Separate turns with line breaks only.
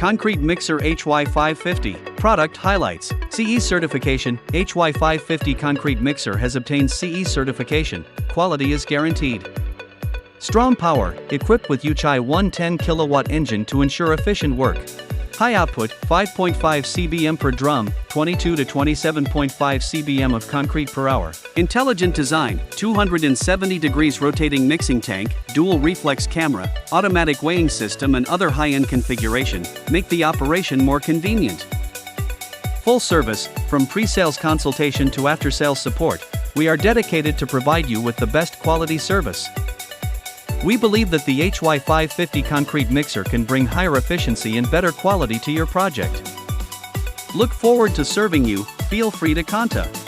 Concrete Mixer HY550. Product highlights. CE certification. HY550 Concrete Mixer has obtained CE certification. Quality is guaranteed. Strong power, equipped with HY 110 kilowatt engine to ensure efficient work. High output, 5.5 cbm per drum, 22 to 27.5 cbm of concrete per hour. Intelligent design, 270 degrees rotating mixing tank, dual reflex camera, automatic weighing system and other high-end configuration, make the operation more convenient. Full service, from pre-sales consultation to after-sales support, we are dedicated to provide you with the best quality service. We believe that the HY550 concrete mixer can bring higher efficiency and better quality to your project. Look forward to serving you. Feel free to contact